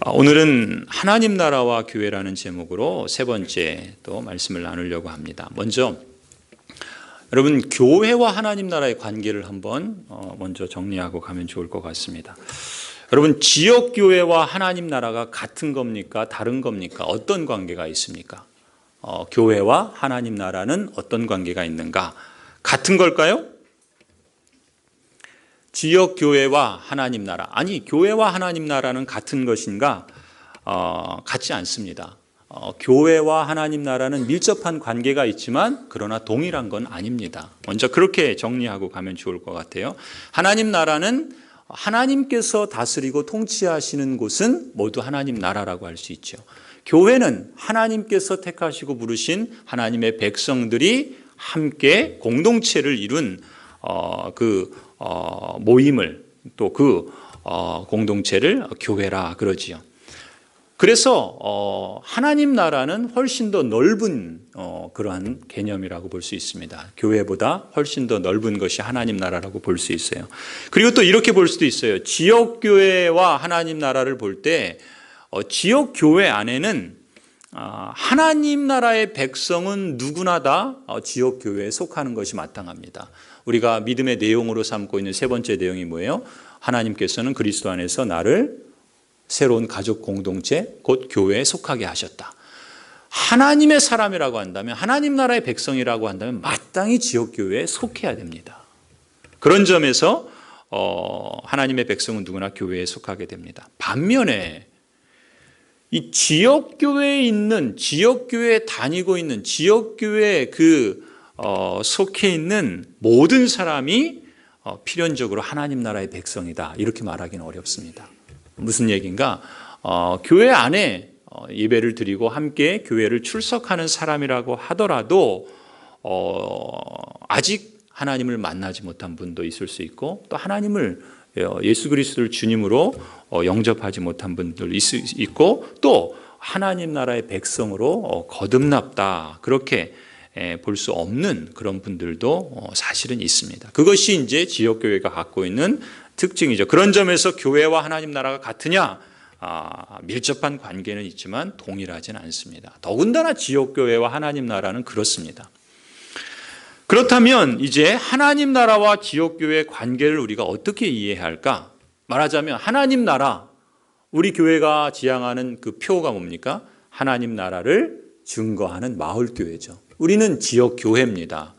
오늘은 하나님 나라와 교회라는 제목으로 세 번째 또 말씀을 나누려고 합니다. 먼저 여러분, 교회와 하나님 나라의 관계를 한번 먼저 정리하고 가면 좋을 것 같습니다. 여러분, 지역교회와 하나님 나라가 같은 겁니까? 다른 겁니까? 어떤 관계가 있습니까? 교회와 하나님 나라는 어떤 관계가 있는가? 같은 걸까요? 지역교회와 하나님 나라, 아니 교회와 하나님 나라는 같은 것인가? 같지 않습니다. 교회와 하나님 나라는 밀접한 관계가 있지만 그러나 동일한 건 아닙니다. 먼저 그렇게 정리하고 가면 좋을 것 같아요. 하나님 나라는 하나님께서 다스리고 통치하시는 곳은 모두 하나님 나라라고 할 수 있죠. 교회는 하나님께서 택하시고 부르신 하나님의 백성들이 함께 공동체를 이룬 모임을, 또 그 공동체를 교회라 그러지요. 그래서 하나님 나라는 훨씬 더 넓은 그러한 개념이라고 볼 수 있습니다. 교회보다 훨씬 더 넓은 것이 하나님 나라라고 볼 수 있어요. 그리고 또 이렇게 볼 수도 있어요. 지역교회와 하나님 나라를 볼 때 지역교회 안에는 하나님 나라의 백성은 누구나 다 지역교회에 속하는 것이 마땅합니다. 우리가 믿음의 내용으로 삼고 있는 세 번째 내용이 뭐예요? 하나님께서는 그리스도 안에서 나를 새로운 가족 공동체, 곧 교회에 속하게 하셨다. 하나님의 사람이라고 한다면, 하나님 나라의 백성이라고 한다면 마땅히 지역교회에 속해야 됩니다. 그런 점에서 하나님의 백성은 누구나 교회에 속하게 됩니다. 반면에 이 지역교회에 있는, 지역교회에 다니고 있는, 지역교회에 속해 있는 모든 사람이 필연적으로 하나님 나라의 백성이다, 이렇게 말하기는 어렵습니다. 무슨 얘기인가? 교회 안에 예배를 드리고 함께 교회를 출석하는 사람이라고 하더라도 아직 하나님을 만나지 못한 분도 있을 수 있고, 또 하나님을, 예수 그리스도를 주님으로 영접하지 못한 분들 있고, 또 하나님 나라의 백성으로 거듭났다, 그렇게 볼 수 없는 그런 분들도 사실은 있습니다. 그것이 이제 지역교회가 갖고 있는 특징이죠. 그런 점에서 교회와 하나님 나라가 같으냐? 밀접한 관계는 있지만 동일하지는 않습니다. 더군다나 지역교회와 하나님 나라는 그렇습니다. 그렇다면 이제 하나님 나라와 지역교회의 관계를 우리가 어떻게 이해해야 할까? 말하자면 하나님 나라, 우리 교회가 지향하는 그 표가 뭡니까? 하나님 나라를 증거하는 마을교회죠. 우리는 지역교회입니다.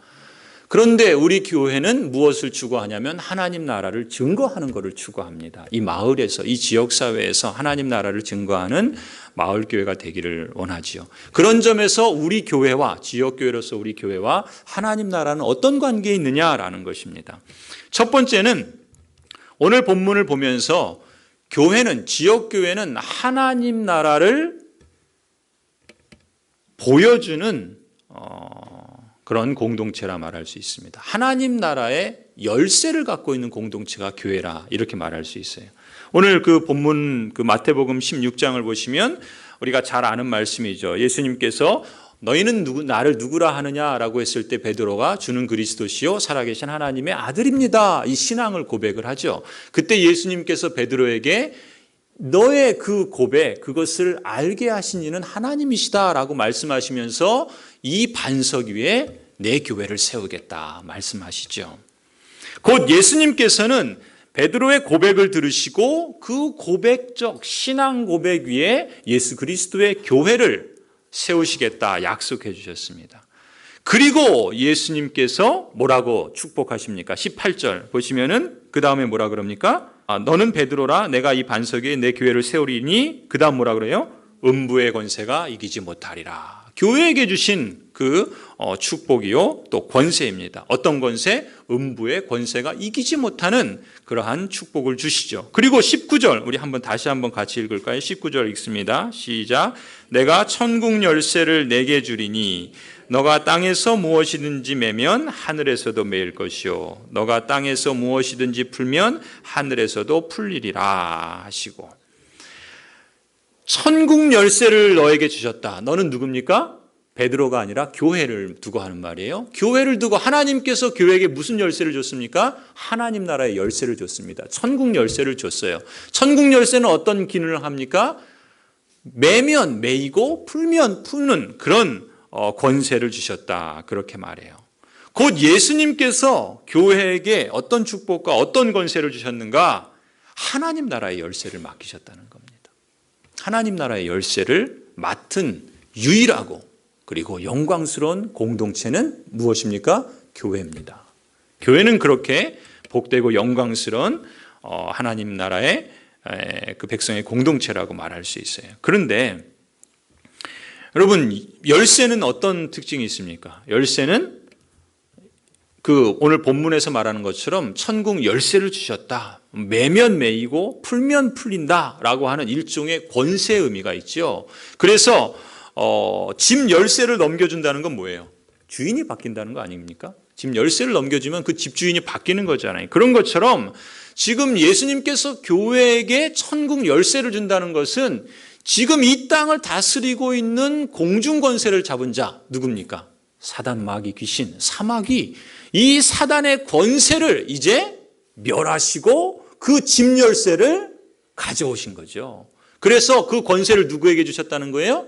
그런데 우리 교회는 무엇을 추구하냐면 하나님 나라를 증거하는 것을 추구합니다. 이 마을에서, 이 지역사회에서 하나님 나라를 증거하는 마을교회가 되기를 원하지요. 그런 점에서 우리 교회와, 지역교회로서 우리 교회와 하나님 나라는 어떤 관계에 있느냐라는 것입니다. 첫 번째는 오늘 본문을 보면서 교회는, 지역교회는 하나님 나라를 보여주는 그런 공동체라 말할 수 있습니다. 하나님 나라의 열쇠를 갖고 있는 공동체가 교회라, 이렇게 말할 수 있어요. 오늘 그 본문, 그 마태복음 16장을 보시면 우리가 잘 아는 말씀이죠. 예수님께서 너희는 나를 누구라 하느냐라고 했을 때 베드로가 주는 그리스도시요 살아계신 하나님의 아들입니다, 이 신앙을 고백을 하죠. 그때 예수님께서 베드로에게 너의 그 고백, 그것을 알게 하신 이는 하나님이시다라고 말씀하시면서 이 반석 위에 내 교회를 세우겠다 말씀하시죠. 곧 예수님께서는 베드로의 고백을 들으시고 그 고백적 신앙 고백 위에 예수 그리스도의 교회를 세우시겠다 약속해 주셨습니다. 그리고 예수님께서 뭐라고 축복하십니까? 18절 보시면은 그 다음에 뭐라 그럽니까? 너는 베드로라, 내가 이 반석 위에 내 교회를 세우리니, 그 다음 뭐라 그래요? 음부의 권세가 이기지 못하리라. 교회에게 주신 그 축복이요, 또 권세입니다. 어떤 권세? 음부의 권세가 이기지 못하는 그러한 축복을 주시죠. 그리고 19절, 우리 다시 한번 같이 읽을까요? 19절 읽습니다. 시작. 내가 천국 열쇠를 내게 주리니 너가 땅에서 무엇이든지 매면 하늘에서도 매일 것이요 너가 땅에서 무엇이든지 풀면 하늘에서도 풀리리라 하시고, 천국 열쇠를 너에게 주셨다. 너는 누굽니까? 베드로가 아니라 교회를 두고 하는 말이에요. 교회를 두고 하나님께서 교회에게 무슨 열쇠를 줬습니까? 하나님 나라의 열쇠를 줬습니다. 천국 열쇠를 줬어요. 천국 열쇠는 어떤 기능을 합니까? 매면 매이고 풀면 푸는 그런 권세를 주셨다. 그렇게 말해요. 곧 예수님께서 교회에게 어떤 축복과 어떤 권세를 주셨는가? 하나님 나라의 열쇠를 맡기셨다는 겁니다. 하나님 나라의 열쇠를 맡은 유일하고 그리고 영광스러운 공동체는 무엇입니까? 교회입니다. 교회는 그렇게 복되고 영광스러운 하나님 나라의 그 백성의 공동체라고 말할 수 있어요. 그런데 여러분, 열쇠는 어떤 특징이 있습니까? 열쇠는 그 오늘 본문에서 말하는 것처럼 천국 열쇠를 주셨다. 매면 매이고 풀면 풀린다라고 하는 일종의 권세 의미가 있죠. 그래서 집 열쇠를 넘겨준다는 건 뭐예요? 주인이 바뀐다는 거 아닙니까? 집 열쇠를 넘겨주면 그 집 주인이 바뀌는 거잖아요. 그런 것처럼 지금 예수님께서 교회에게 천국 열쇠를 준다는 것은 지금 이 땅을 다스리고 있는 공중 권세를 잡은 자 누굽니까? 사단, 마귀, 귀신, 사마귀, 이 사단의 권세를 이제 멸하시고 그 집 열쇠를 가져오신 거죠. 그래서 그 권세를 누구에게 주셨다는 거예요?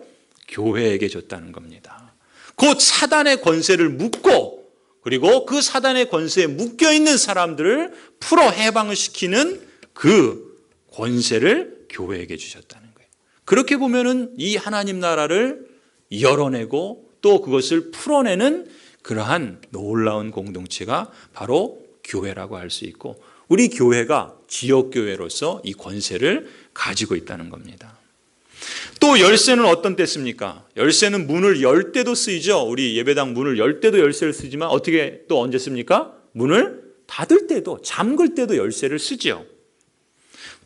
교회에게 줬다는 겁니다. 곧 사단의 권세를 묶고 그리고 그 사단의 권세에 묶여있는 사람들을 풀어 해방을 시키는 그 권세를 교회에게 주셨다는 거예요. 그렇게 보면은 이 하나님 나라를 열어내고 또 그것을 풀어내는 그러한 놀라운 공동체가 바로 교회라고 할 수 있고 우리 교회가 지역교회로서 이 권세를 가지고 있다는 겁니다. 또 열쇠는 어떤 때 씁니까? 열쇠는 문을 열 때도 쓰이죠. 우리 예배당 문을 열 때도 열쇠를 쓰지만 어떻게 또 언제 씁니까? 문을 닫을 때도 잠글 때도 열쇠를 쓰죠.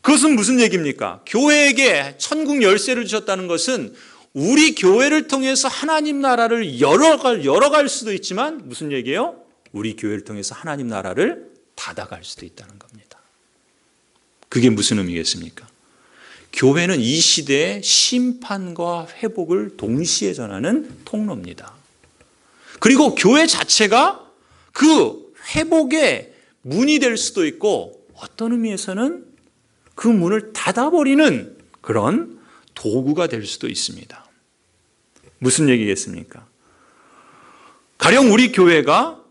그것은 무슨 얘기입니까? 교회에게 천국 열쇠를 주셨다는 것은 우리 교회를 통해서 하나님 나라를 열어갈 수도 있지만 무슨 얘기예요? 우리 교회를 통해서 하나님 나라를 닫아갈 수도 있다는 겁니다. 그게 무슨 의미겠습니까? 교회는 이 시대의 심판과 회복을 동시에 전하는 통로입니다. 그리고 교회 자체가 그 회복의 문이 될 수도 있고 어떤 의미에서는 그 문을 닫아버리는 그런 도구가 될 수도 있습니다. 무슨 얘기겠습니까? 가령 우리 교회가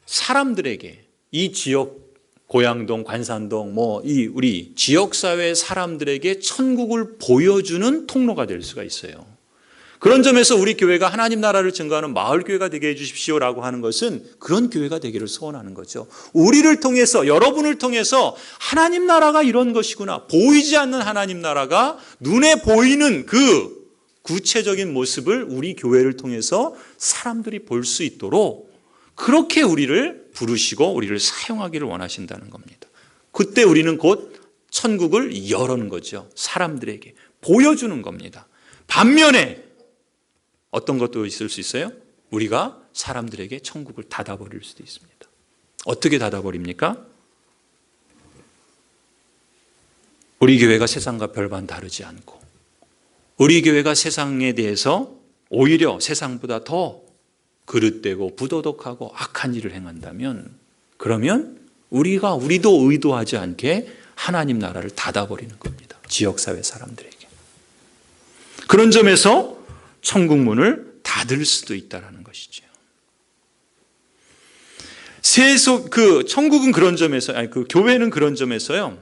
사람들에게 이 지역 고양동, 관산동, 이 우리 지역사회 사람들에게 천국을 보여주는 통로가 될 수가 있어요. 그런 점에서 우리 교회가 하나님 나라를 증거하는 마을교회가 되게 해주십시오라고 하는 것은 그런 교회가 되기를 소원하는 거죠. 우리를 통해서, 여러분을 통해서 하나님 나라가 이런 것이구나. 보이지 않는 하나님 나라가 눈에 보이는 그 구체적인 모습을 우리 교회를 통해서 사람들이 볼 수 있도록 그렇게 우리를 부르시고 우리를 사용하기를 원하신다는 겁니다. 그때 우리는 곧 천국을 여는 거죠. 사람들에게 보여주는 겁니다. 반면에 어떤 것도 있을 수 있어요? 우리가 사람들에게 천국을 닫아버릴 수도 있습니다. 어떻게 닫아버립니까? 우리 교회가 세상과 별반 다르지 않고 우리 교회가 세상에 대해서 오히려 세상보다 더 그릇되고 부도덕하고 악한 일을 행한다면 그러면 우리도 의도하지 않게 하나님 나라를 닫아버리는 겁니다. 지역사회 사람들에게. 그런 점에서 천국 문을 닫을 수도 있다는 것이죠. 천국은 그런 점에서, 교회는 그런 점에서요.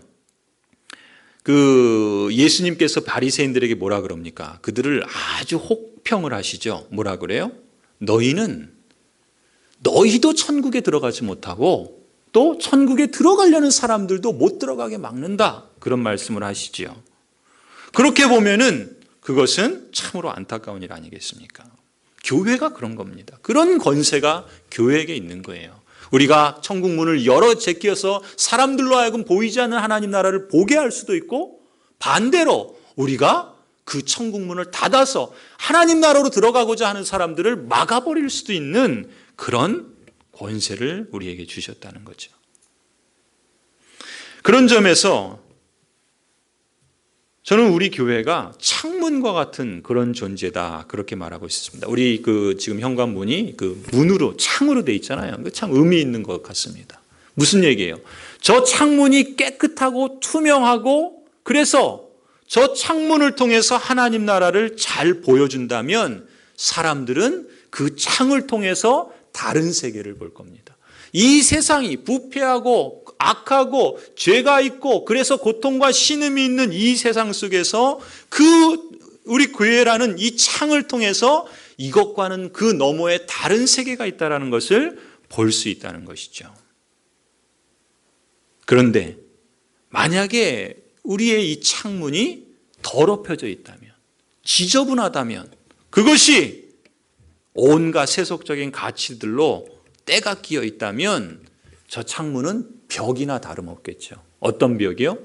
예수님께서 바리새인들에게 뭐라 그럽니까? 그들을 아주 혹평을 하시죠. 뭐라 그래요? 너희도 천국에 들어가지 못하고 또 천국에 들어가려는 사람들도 못 들어가게 막는다. 그런 말씀을 하시죠. 그렇게 보면은 그것은 참으로 안타까운 일 아니겠습니까? 교회가 그런 겁니다. 그런 권세가 교회에게 있는 거예요. 우리가 천국 문을 열어 제끼어서 사람들로 하여금 보이지 않는 하나님 나라를 보게 할 수도 있고 반대로 우리가 그 천국 문을 닫아서 하나님 나라로 들어가고자 하는 사람들을 막아버릴 수도 있는 그런 권세를 우리에게 주셨다는 거죠. 그런 점에서 저는 우리 교회가 창문과 같은 그런 존재다 그렇게 말하고 있습니다. 우리 지금 현관문이 문으로 창으로 돼 있잖아요. 참 의미 있는 것 같습니다. 무슨 얘기예요? 저 창문이 깨끗하고 투명하고 그래서 저 창문을 통해서 하나님 나라를 잘 보여준다면 사람들은 그 창을 통해서 다른 세계를 볼 겁니다. 이 세상이 부패하고 악하고 죄가 있고 그래서 고통과 신음이 있는 이 세상 속에서 우리 교회라는 이 창을 통해서 이것과는 그 너머에 다른 세계가 있다는 것을 볼 수 있다는 것이죠. 그런데 만약에 우리의 이 창문이 더럽혀져 있다면, 지저분하다면, 그것이 온갖 세속적인 가치들로 때가 끼어 있다면 저 창문은 벽이나 다름없겠죠. 어떤 벽이요?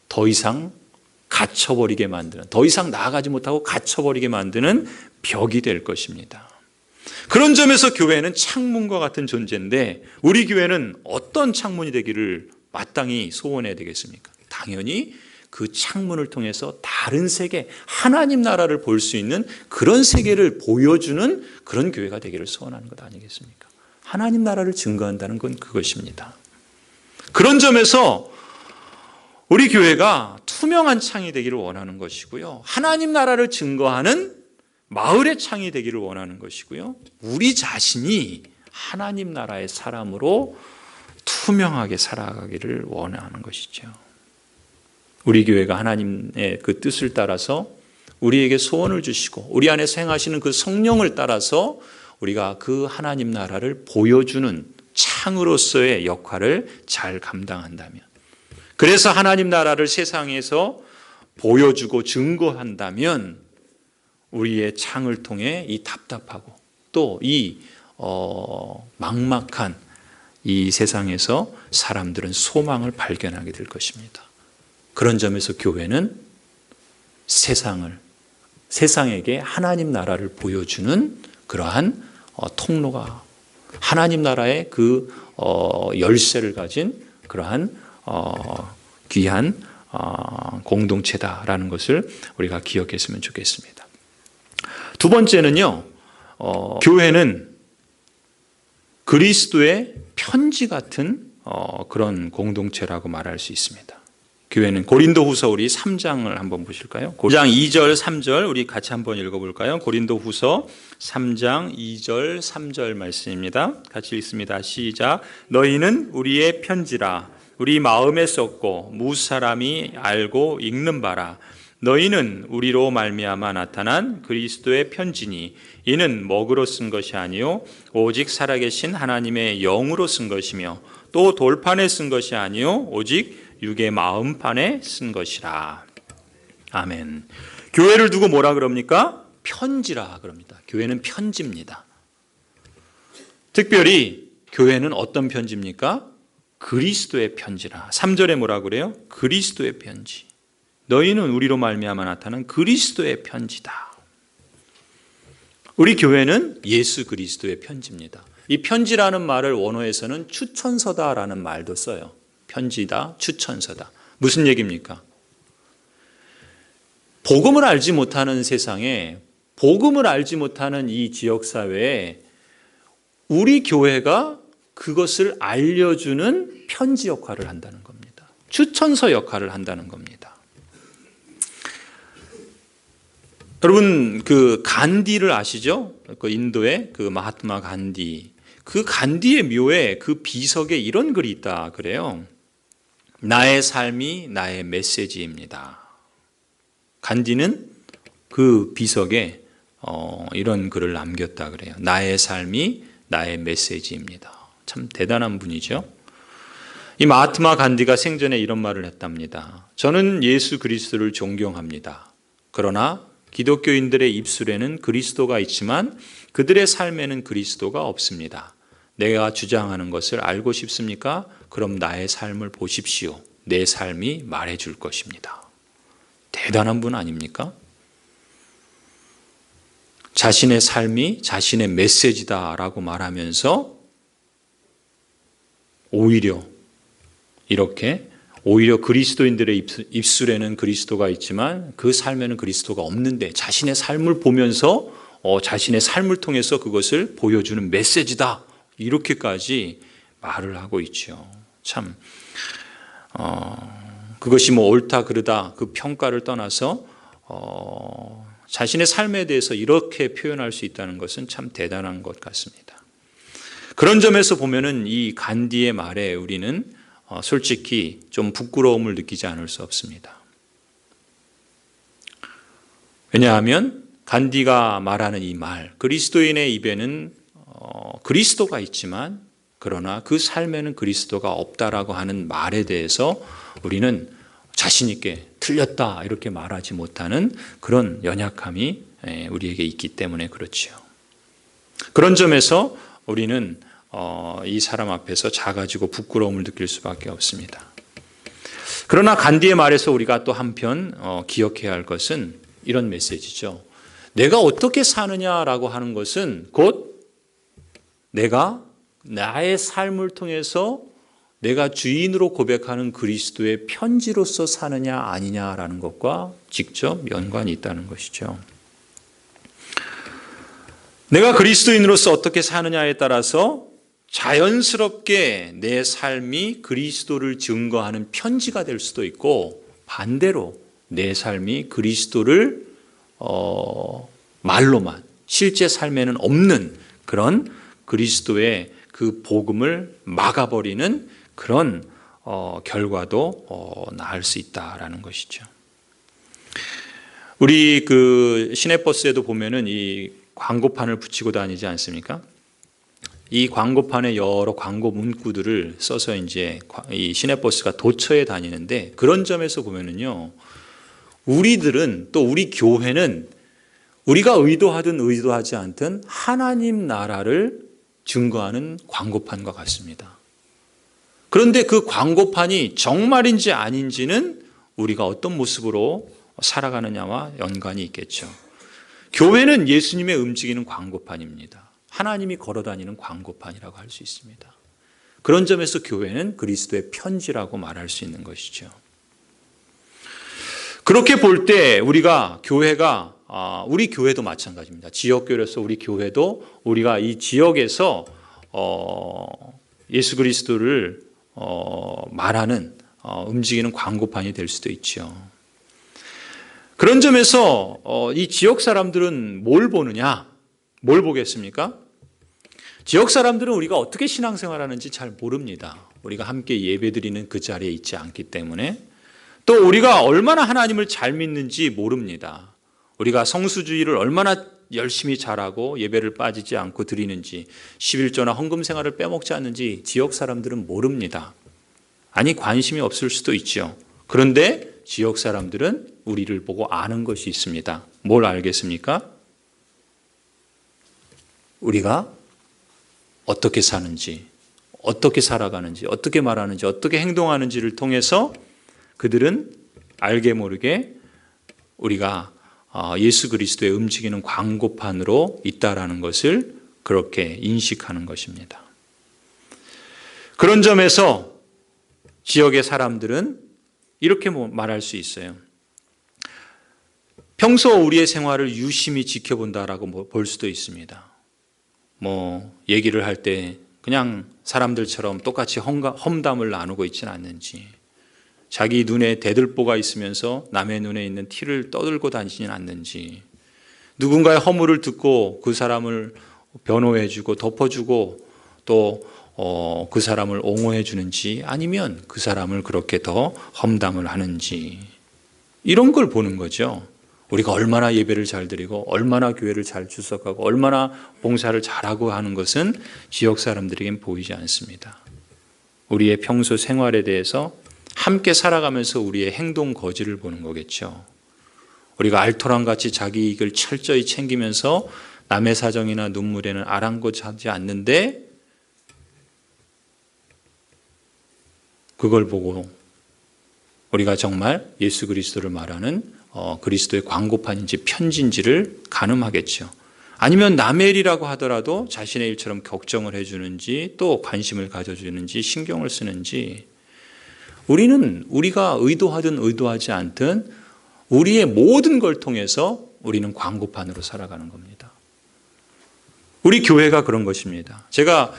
더 이상 갇혀버리게 만드는, 더 이상 나아가지 못하고 갇혀버리게 만드는 벽이 될 것입니다. 그런 점에서 교회는 창문과 같은 존재인데 우리 교회는 어떤 창문이 되기를 마땅히 소원해야 되겠습니까? 당연히 그 창문을 통해서 다른 세계, 하나님 나라를 볼 수 있는 그런 세계를 보여주는 그런 교회가 되기를 소원하는 것 아니겠습니까? 하나님 나라를 증거한다는 건 그것입니다. 그런 점에서 우리 교회가 투명한 창이 되기를 원하는 것이고요. 하나님 나라를 증거하는 마을의 창이 되기를 원하는 것이고요. 우리 자신이 하나님 나라의 사람으로 투명하게 살아가기를 원하는 것이죠. 우리 교회가 하나님의 그 뜻을 따라서 우리에게 소원을 주시고 우리 안에서 행하시는 그 성령을 따라서 우리가 그 하나님 나라를 보여주는 창으로서의 역할을 잘 감당한다면, 그래서 하나님 나라를 세상에서 보여주고 증거한다면 우리의 창을 통해 이 답답하고 또 이 막막한 이 세상에서 사람들은 소망을 발견하게 될 것입니다. 그런 점에서 교회는 세상에게 하나님 나라를 보여주는 그러한 통로가, 하나님 나라의 그 열쇠를 가진 그러한 귀한 공동체다라는 것을 우리가 기억했으면 좋겠습니다. 두 번째는요, 교회는 그리스도의 편지 같은 그런 공동체라고 말할 수 있습니다. 교회는 고린도후서 우리 3장을 한번 보실까요? 5장 2절 3절 우리 같이 한번 읽어볼까요? 고린도후서 3장 2절 3절 말씀입니다. 같이 읽습니다. 시작. 너희는 우리의 편지라 우리 마음에 썼고 무사람이 알고 읽는 바라. 너희는 우리로 말미암아 나타난 그리스도의 편지니 이는 먹으로 쓴 것이 아니요 오직 살아계신 하나님의 영으로 쓴 것이며 또 돌판에 쓴 것이 아니요 오직 육의 마음판에 쓴 것이라. 아멘. 교회를 두고 뭐라 그럽니까? 편지라 그럽니다. 교회는 편지입니다. 특별히 교회는 어떤 편지입니까? 그리스도의 편지라. 3절에 뭐라 그래요? 그리스도의 편지. 너희는 우리로 말미암아 나타난 그리스도의 편지다. 우리 교회는 예수 그리스도의 편지입니다. 이 편지라는 말을 원어에서는 추천서다라는 말도 써요. 편지다, 추천서다. 무슨 얘기입니까? 복음을 알지 못하는 세상에, 복음을 알지 못하는 이 지역사회에 우리 교회가 그것을 알려주는 편지 역할을 한다는 겁니다. 추천서 역할을 한다는 겁니다. 여러분, 그 간디를 아시죠? 그 인도의 그 마하트마 간디. 그 간디의 묘에 그 비석에 이런 글이 있다 그래요. 나의 삶이 나의 메시지입니다. 간디는 그 비석에 이런 글을 남겼다 그래요. 나의 삶이 나의 메시지입니다. 참 대단한 분이죠. 이 마하트마 간디가 생전에 이런 말을 했답니다. 저는 예수 그리스도를 존경합니다. 그러나 기독교인들의 입술에는 그리스도가 있지만 그들의 삶에는 그리스도가 없습니다. 내가 주장하는 것을 알고 싶습니까? 그럼 나의 삶을 보십시오. 내 삶이 말해줄 것입니다. 대단한 분 아닙니까? 자신의 삶이 자신의 메시지다라고 말하면서 오히려 그리스도인들의 입술에는 그리스도가 있지만 그 삶에는 그리스도가 없는데 자신의 삶을 보면서 자신의 삶을 통해서 그것을 보여주는 메시지다. 이렇게까지 말을 하고 있죠. 참 그것이 뭐 옳다 그르다 그 평가를 떠나서 자신의 삶에 대해서 이렇게 표현할 수 있다는 것은 참 대단한 것 같습니다. 그런 점에서 보면은 이 간디의 말에 우리는 솔직히 좀 부끄러움을 느끼지 않을 수 없습니다. 왜냐하면 간디가 말하는 이 말, 그리스도인의 입에는 그리스도가 있지만 그러나 그 삶에는 그리스도가 없다라고 하는 말에 대해서 우리는 자신 있게 틀렸다 이렇게 말하지 못하는 그런 연약함이 우리에게 있기 때문에 그렇지요. 그런 점에서 우리는 이 사람 앞에서 작아지고 부끄러움을 느낄 수밖에 없습니다. 그러나 간디의 말에서 우리가 또 한편 기억해야 할 것은 이런 메시지죠. 내가 어떻게 사느냐라고 하는 것은 곧 내가 나의 삶을 통해서 내가 주인으로 고백하는 그리스도의 편지로서 사느냐 아니냐라는 것과 직접 연관이 있다는 것이죠. 내가 그리스도인으로서 어떻게 사느냐에 따라서 자연스럽게 내 삶이 그리스도를 증거하는 편지가 될 수도 있고 반대로 내 삶이 그리스도를 말로만 실제 삶에는 없는 그런 그리스도의 그 복음을 막아버리는 그런 결과도 낳을 수 있다라는 것이죠. 우리 그 시내버스에도 보면은 이 광고판을 붙이고 다니지 않습니까? 이 광고판에 여러 광고 문구들을 써서 이제 이 시내버스가 도처에 다니는데 그런 점에서 보면은요, 우리들은 또 우리 교회는 우리가 의도하든 의도하지 않든 하나님 나라를 증거하는 광고판과 같습니다. 그런데 그 광고판이 정말인지 아닌지는 우리가 어떤 모습으로 살아가느냐와 연관이 있겠죠. 교회는 예수님의 움직이는 광고판입니다. 하나님이 걸어다니는 광고판이라고 할 수 있습니다. 그런 점에서 교회는 그리스도의 편지라고 말할 수 있는 것이죠. 그렇게 볼 때 우리가 교회가 우리 교회도 마찬가지입니다. 지역교회로서 우리 교회도 우리가 이 지역에서 예수 그리스도를 말하는 움직이는 광고판이 될 수도 있죠. 그런 점에서 이 지역 사람들은 뭘 보느냐? 뭘 보겠습니까? 지역 사람들은 우리가 어떻게 신앙생활하는지 잘 모릅니다. 우리가 함께 예배드리는 그 자리에 있지 않기 때문에 또 우리가 얼마나 하나님을 잘 믿는지 모릅니다. 우리가 성수주의를 얼마나 열심히 잘하고 예배를 빠지지 않고 드리는지 11조나 헌금 생활을 빼먹지 않는지 지역 사람들은 모릅니다. 아니 관심이 없을 수도 있죠. 그런데 지역 사람들은 우리를 보고 아는 것이 있습니다. 뭘 알겠습니까? 우리가 어떻게 사는지, 어떻게 살아가는지, 어떻게 말하는지, 어떻게 행동하는지를 통해서 그들은 알게 모르게 우리가 예수 그리스도의 움직이는 광고판으로 있다라는 것을 그렇게 인식하는 것입니다. 그런 점에서 지역의 사람들은 이렇게 말할 수 있어요. 평소 우리의 생활을 유심히 지켜본다라고 볼 수도 있습니다. 얘기를 할 때 그냥 사람들처럼 똑같이 험담을 나누고 있지는 않는지, 자기 눈에 대들보가 있으면서 남의 눈에 있는 티를 떠들고 다니지는 않는지, 누군가의 허물을 듣고 그 사람을 변호해주고 덮어주고 또 그 사람을 옹호해 주는지 아니면 그 사람을 그렇게 더 험담을 하는지, 이런 걸 보는 거죠. 우리가 얼마나 예배를 잘 드리고 얼마나 교회를 잘 출석하고 얼마나 봉사를 잘하고 하는 것은 지역 사람들에겐 보이지 않습니다. 우리의 평소 생활에 대해서 함께 살아가면서 우리의 행동 거지를 보는 거겠죠. 우리가 알토란같이 자기 이익을 철저히 챙기면서 남의 사정이나 눈물에는 아랑곳하지 않는데 그걸 보고 우리가 정말 예수 그리스도를 말하는 그리스도의 광고판인지 편지인지를 가늠하겠죠. 아니면 남의 일이라고 하더라도 자신의 일처럼 걱정을 해주는지 또 관심을 가져주는지 신경을 쓰는지, 우리는 우리가 의도하든 의도하지 않든 우리의 모든 걸 통해서 우리는 광고판으로 살아가는 겁니다. 우리 교회가 그런 것입니다. 제가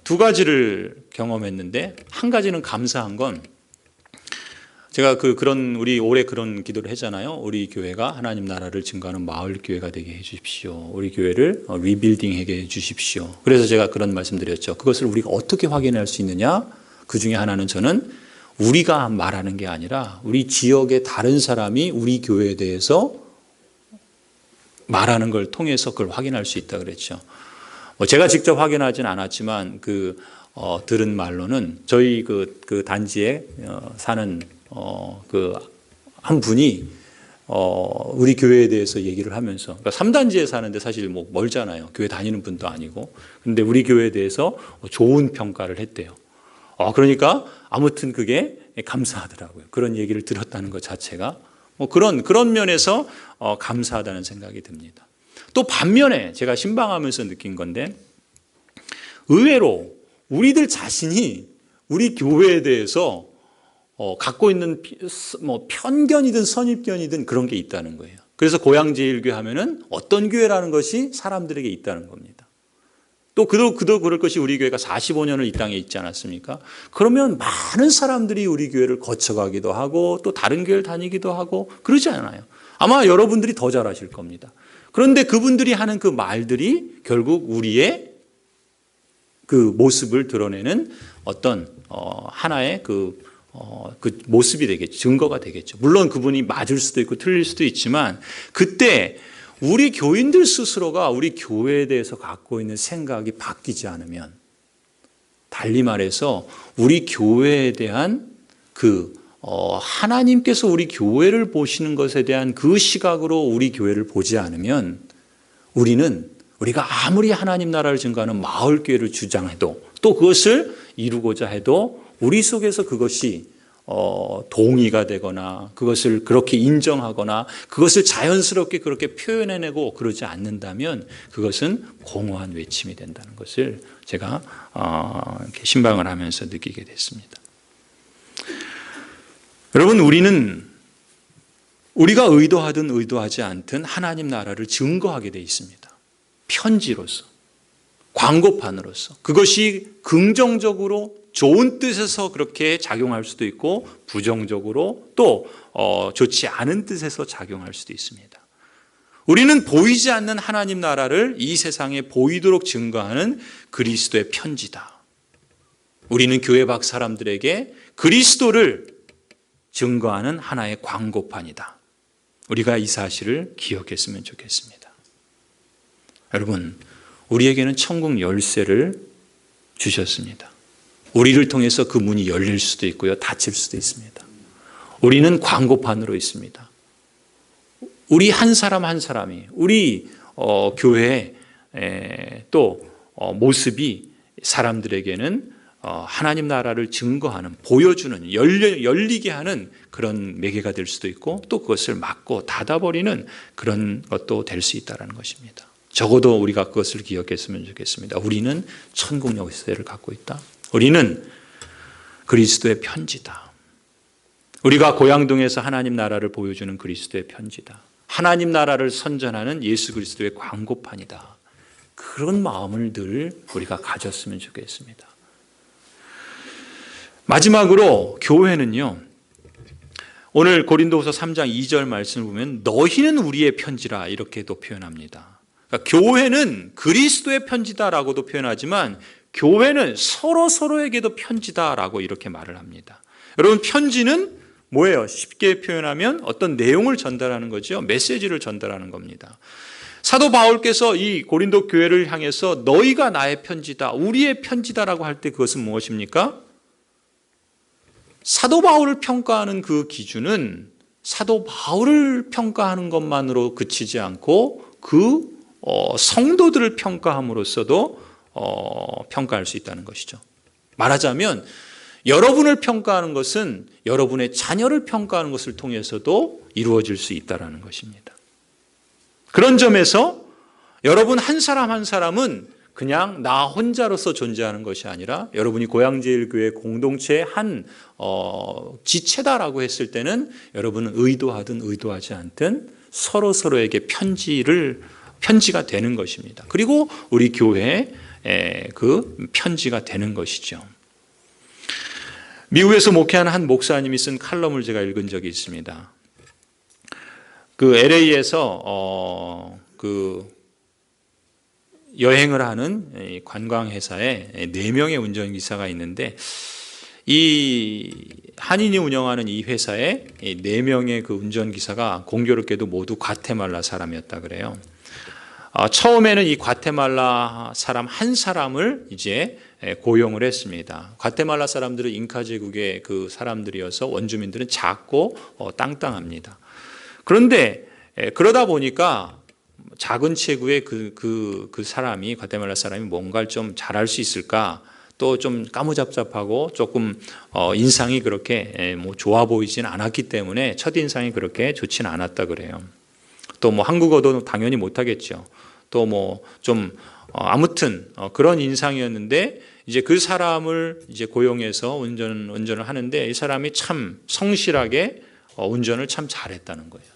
두 가지를 경험했는데 한 가지는 감사한 건 제가 우리 올해 그런 기도를 했잖아요. 우리 교회가 하나님 나라를 증거하는 마을 교회가 되게 해주십시오. 우리 교회를 리빌딩하게 해주십시오. 그래서 제가 그런 말씀드렸죠. 그것을 우리가 어떻게 확인할 수 있느냐? 그 중에 하나는 저는 우리가 말하는 게 아니라 우리 지역의 다른 사람이 우리 교회에 대해서 말하는 걸 통해서 그걸 확인할 수 있다 그랬죠. 제가 직접 확인하진 않았지만 들은 말로는 저희 그 단지에 사는 한 분이 우리 교회에 대해서 얘기를 하면서, 그러니까 3단지에 사는데 사실 뭐 멀잖아요. 교회 다니는 분도 아니고. 근데 우리 교회에 대해서 좋은 평가를 했대요. 그러니까 아무튼 그게 감사하더라고요. 그런 얘기를 들었다는 것 자체가 그런 면에서 감사하다는 생각이 듭니다. 또 반면에 제가 신방하면서 느낀 건데, 의외로 우리들 자신이 우리 교회에 대해서 갖고 있는 편견이든 선입견이든 그런 게 있다는 거예요. 그래서 고양제일교회 하면은 어떤 교회라는 것이 사람들에게 있다는 겁니다. 또 그도 그럴 것이 우리 교회가 45년을 이 땅에 있지 않았습니까? 그러면 많은 사람들이 우리 교회를 거쳐가기도 하고 또 다른 교회를 다니기도 하고 그러지 않아요. 아마 여러분들이 더 잘 아실 겁니다. 그런데 그분들이 하는 그 말들이 결국 우리의 그 모습을 드러내는 어떤 하나의 그 모습이 되겠죠. 증거가 되겠죠. 물론 그분이 맞을 수도 있고 틀릴 수도 있지만, 그때 우리 교인들 스스로가 우리 교회에 대해서 갖고 있는 생각이 바뀌지 않으면, 달리 말해서 우리 교회에 대한 하나님께서 우리 교회를 보시는 것에 대한 그 시각으로 우리 교회를 보지 않으면, 우리가 아무리 하나님 나라를 증거하는 마을 교회를 주장해도, 또 그것을 이루고자 해도 우리 속에서 그것이 동의가 되거나 그것을 그렇게 인정하거나 그것을 자연스럽게 그렇게 표현해내고 그러지 않는다면 그것은 공허한 외침이 된다는 것을 제가 이렇게 신방을 하면서 느끼게 됐습니다. 여러분, 우리가 의도하든 의도하지 않든 하나님 나라를 증거하게 돼 있습니다. 편지로서, 광고판으로서. 그것이 긍정적으로 좋은 뜻에서 그렇게 작용할 수도 있고, 부정적으로 또 좋지 않은 뜻에서 작용할 수도 있습니다. 우리는 보이지 않는 하나님 나라를 이 세상에 보이도록 증거하는 그리스도의 편지다. 우리는 교회 밖 사람들에게 그리스도를 증거하는 하나의 광고판이다. 우리가 이 사실을 기억했으면 좋겠습니다. 여러분, 우리에게는 천국 열쇠를 주셨습니다. 우리를 통해서 그 문이 열릴 수도 있고요, 닫힐 수도 있습니다. 우리는 광고판으로 있습니다. 우리 한 사람 한 사람이 우리 교회의 또 모습이 사람들에게는 하나님 나라를 증거하는, 보여주는, 열리게 하는 그런 매개가 될 수도 있고, 또 그것을 막고 닫아버리는 그런 것도 될 수 있다는 것입니다. 적어도 우리가 그것을 기억했으면 좋겠습니다. 우리는 천국 열쇠를 갖고 있다. 우리는 그리스도의 편지다. 우리가 고양동에서 하나님 나라를 보여주는 그리스도의 편지다. 하나님 나라를 선전하는 예수 그리스도의 광고판이다. 그런 마음을 늘 우리가 가졌으면 좋겠습니다. 마지막으로 교회는요, 오늘 고린도후서 3장 2절 말씀을 보면 너희는 우리의 편지라 이렇게도 표현합니다. 그러니까 교회는 그리스도의 편지다라고도 표현하지만 교회는 서로에게도 편지다라고 이렇게 말을 합니다. 여러분, 편지는 뭐예요? 쉽게 표현하면 어떤 내용을 전달하는 거죠. 메시지를 전달하는 겁니다. 사도 바울께서 이 고린도 교회를 향해서 너희가 나의 편지다, 우리의 편지다라고 할 때 그것은 무엇입니까? 사도 바울을 평가하는 그 기준은 사도 바울을 평가하는 것만으로 그치지 않고 그 성도들을 평가함으로써도 평가할 수 있다는 것이죠. 말하자면 여러분을 평가하는 것은 여러분의 자녀를 평가하는 것을 통해서도 이루어질 수 있다는 것입니다. 그런 점에서 여러분 한 사람 한 사람은 그냥 나 혼자로서 존재하는 것이 아니라 여러분이 고양제일교회 공동체의 한 지체다라고 했을 때는 여러분은 의도하든 의도하지 않든 서로에게 편지가 되는 것입니다. 그리고 우리 교회에 그 편지가 되는 것이죠. 미국에서 목회하는 한 목사님이 쓴 칼럼을 제가 읽은 적이 있습니다. 그 LA에서 여행을 하는 관광회사에 4명의 운전기사가 있는데, 이 한인이 운영하는 이 회사에 4명의 그 운전기사가 공교롭게도 모두 과테말라 사람이었다 그래요. 처음에는 이 과테말라 사람 한 사람을 이제 고용을 했습니다. 과테말라 사람들은 잉카 제국의 그 사람들이어서 원주민들은 작고 땅땅합니다. 그런데 그러다 보니까 작은 체구의 그 사람이, 과테말라 사람이 뭔가를 좀 잘할 수 있을까? 또 좀 까무잡잡하고 조금 인상이 그렇게 뭐 좋아 보이진 않았기 때문에 첫인상이 그렇게 좋지는 않았다 그래요. 또 뭐 한국어도 당연히 못하겠죠. 또 뭐 좀 아무튼 그런 인상이었는데, 이제 그 사람을 이제 고용해서 운전을 하는데, 이 사람이 참 성실하게 운전을 참 잘했다는 거예요.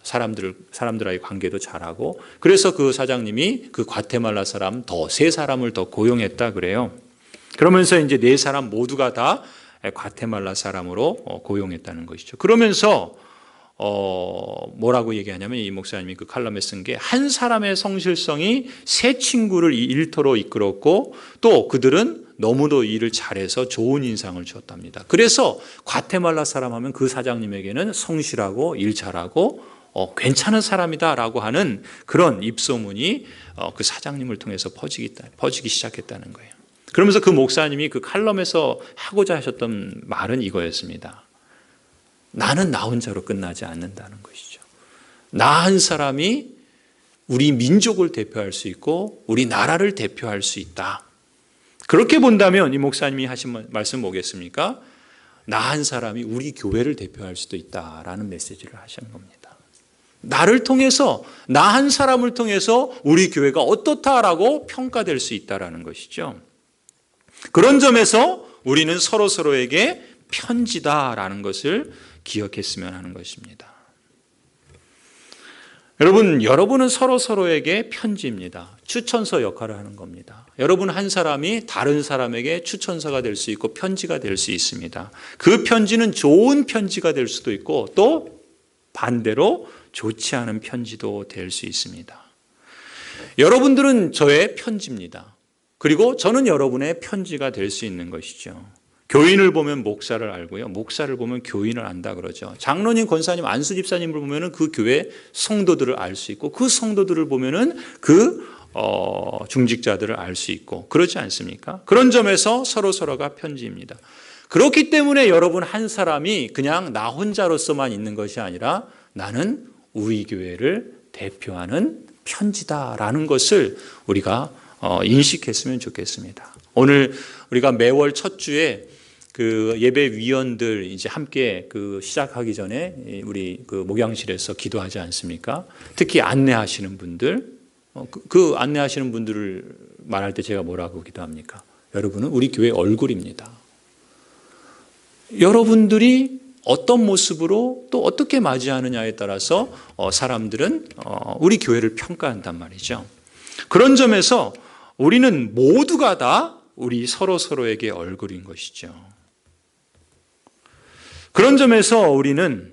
사람들과의 관계도 잘하고. 그래서 그 사장님이 그 과테말라 사람 3사람을 더 고용했다 그래요. 그러면서 이제 4사람 모두가 다 과테말라 사람으로 고용했다는 것이죠. 그러면서 뭐라고 얘기하냐면, 이 목사님이 그 칼럼에 쓴 게, 한 사람의 성실성이 3 친구를 이 일터로 이끌었고, 또 그들은 너무도 일을 잘해서 좋은 인상을 주었답니다. 그래서 과테말라 사람 하면 그 사장님에게는 성실하고 일 잘하고 괜찮은 사람이다라고 하는 그런 입소문이 그 사장님을 통해서 퍼지기 시작했다는 거예요. 그러면서 그 목사님이 그 칼럼에서 하고자 하셨던 말은 이거였습니다. 나는 나 혼자로 끝나지 않는다는 것이죠. 나 한 사람이 우리 민족을 대표할 수 있고 우리 나라를 대표할 수 있다. 그렇게 본다면 이 목사님이 하신 말씀 뭐겠습니까? 나 한 사람이 우리 교회를 대표할 수도 있다라는 메시지를 하시는 겁니다. 나를 통해서, 나 한 사람을 통해서 우리 교회가 어떻다라고 평가될 수 있다라는 것이죠. 그런 점에서 우리는 서로에게 편지다라는 것을 기억했으면 하는 것입니다. 여러분은 서로에게 편지입니다. 추천서 역할을 하는 겁니다. 여러분 한 사람이 다른 사람에게 추천서가 될 수 있고 편지가 될 수 있습니다. 그 편지는 좋은 편지가 될 수도 있고, 또 반대로 좋지 않은 편지도 될 수 있습니다. 여러분들은 저의 편지입니다. 그리고 저는 여러분의 편지가 될 수 있는 것이죠. 교인을 보면 목사를 알고요, 목사를 보면 교인을 안다 그러죠. 장로님, 권사님, 안수 집사님을 보면은 그 교회 성도들을 알 수 있고, 그 성도들을 보면은 그 중직자들을 알 수 있고, 그렇지 않습니까? 그런 점에서 서로가 편지입니다. 그렇기 때문에 여러분 한 사람이 그냥 나 혼자로서만 있는 것이 아니라 나는 우리 교회를 대표하는 편지다라는 것을 우리가 인식했으면 좋겠습니다. 오늘 우리가 매월 첫 주에 그 예배 위원들 이제 함께 그 시작하기 전에 우리 그 목양실에서 기도하지 않습니까? 특히 안내하시는 분들, 그 안내하시는 분들을 말할 때 제가 뭐라고 기도합니까? 여러분은 우리 교회 얼굴입니다. 여러분들이 어떤 모습으로 또 어떻게 맞이하느냐에 따라서 사람들은 우리 교회를 평가한단 말이죠. 그런 점에서 우리는 모두가 다 우리 서로에게 얼굴인 것이죠. 그런 점에서 우리는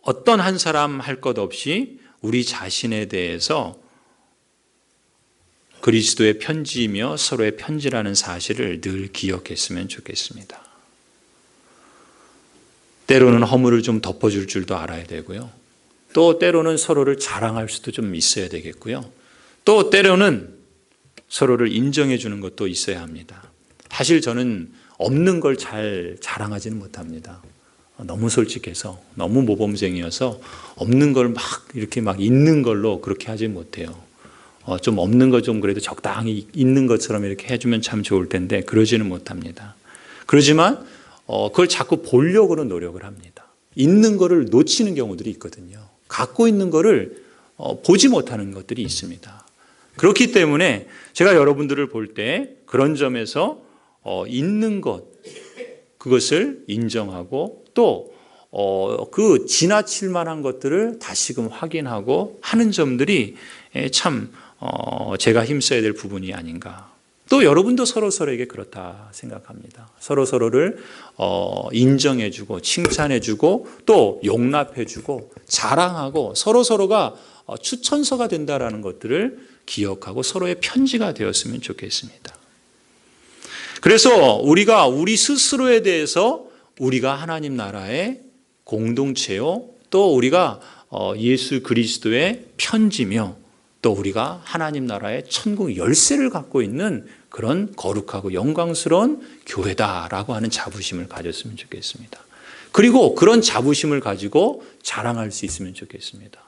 어떤 한 사람 할 것 없이 우리 자신에 대해서 그리스도의 편지이며 서로의 편지라는 사실을 늘 기억했으면 좋겠습니다. 때로는 허물을 좀 덮어줄 줄도 알아야 되고요. 또 때로는 서로를 자랑할 수도 좀 있어야 되겠고요. 또 때로는 서로를 인정해 주는 것도 있어야 합니다. 사실 저는 없는 걸 잘 자랑하지는 못합니다. 너무 솔직해서, 너무 모범생이어서 없는 걸 막 이렇게 막 있는 걸로 그렇게 하지 못해요. 좀 없는 거 좀 그래도 적당히 있는 것처럼 이렇게 해주면 참 좋을 텐데 그러지는 못합니다. 그러지만 그걸 자꾸 보려고는 노력을 합니다. 있는 거를 놓치는 경우들이 있거든요. 갖고 있는 거를 보지 못하는 것들이 있습니다. 그렇기 때문에 제가 여러분들을 볼 때 그런 점에서 있는 것, 그것을 인정하고 또 그 지나칠 만한 것들을 다시금 확인하고 하는 점들이 참 제가 힘써야 될 부분이 아닌가. 또 여러분도 서로서로에게 그렇다 생각합니다. 서로서로를 인정해주고 칭찬해주고 또 용납해주고 자랑하고 서로서로가 추천서가 된다라는 것들을 기억하고 서로의 편지가 되었으면 좋겠습니다. 그래서 우리가 우리 스스로에 대해서 우리가 하나님 나라의 공동체요, 또 우리가 예수 그리스도의 편지며 또 우리가 하나님 나라의 천국 열쇠를 갖고 있는 그런 거룩하고 영광스러운 교회다라고 하는 자부심을 가졌으면 좋겠습니다. 그리고 그런 자부심을 가지고 자랑할 수 있으면 좋겠습니다.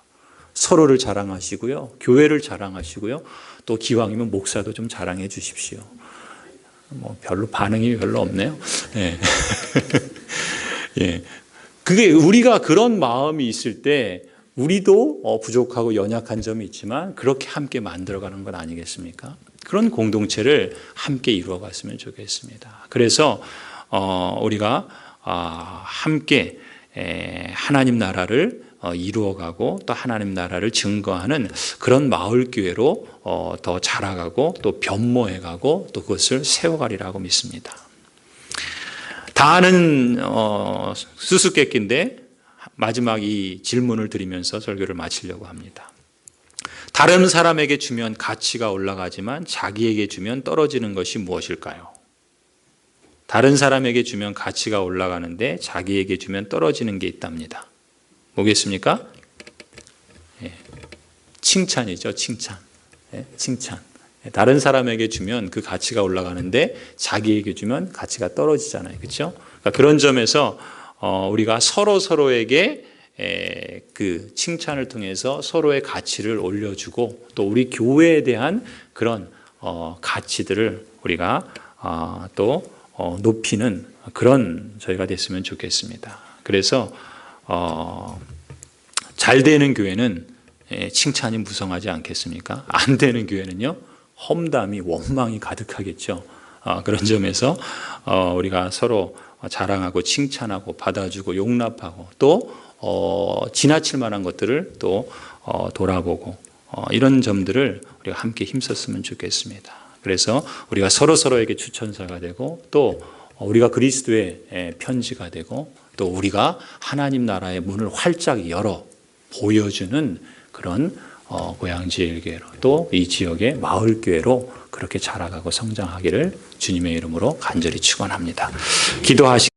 서로를 자랑하시고요, 교회를 자랑하시고요, 또 기왕이면 목사도 좀 자랑해 주십시오. 별로 반응이 별로 없네요. 예. 예. 그게 우리가 그런 마음이 있을 때 우리도 부족하고 연약한 점이 있지만 그렇게 함께 만들어가는 건 아니겠습니까? 그런 공동체를 함께 이루어갔으면 좋겠습니다. 그래서 우리가 함께 하나님 나라를 이루어가고 또 하나님 나라를 증거하는 그런 마을교회로 더 자라가고 또 변모해가고 또 그것을 세워가리라고 믿습니다. 다 아는 수수께끼인데 마지막 이 질문을 드리면서 설교를 마치려고 합니다. 다른 사람에게 주면 가치가 올라가지만 자기에게 주면 떨어지는 것이 무엇일까요? 다른 사람에게 주면 가치가 올라가는데 자기에게 주면 떨어지는 게 있답니다. 뭐겠습니까? 예. 칭찬이죠, 칭찬. 예, 칭찬. 다른 사람에게 주면 그 가치가 올라가는데 자기에게 주면 가치가 떨어지잖아요. 그렇죠? 그러니까 그런 점에서 우리가 서로에게 그 칭찬을 통해서 서로의 가치를 올려주고 또 우리 교회에 대한 그런 가치들을 우리가 또 높이는 그런 저희가 됐으면 좋겠습니다. 그래서 잘 되는 교회는 칭찬이 무성하지 않겠습니까? 안 되는 교회는요, 험담이 원망이 가득하겠죠. 그런 점에서 우리가 서로 자랑하고 칭찬하고 받아주고 용납하고 또 지나칠 만한 것들을 또 돌아보고 이런 점들을 우리가 함께 힘썼으면 좋겠습니다. 그래서 우리가 서로에게 추천사가 되고 또 우리가 그리스도의 편지가 되고 또 우리가 하나님 나라의 문을 활짝 열어 보여주는 그런 고양제일교회로 또 이 지역의 마을교회로 그렇게 자라가고 성장하기를 주님의 이름으로 간절히 축원합니다. 기도하시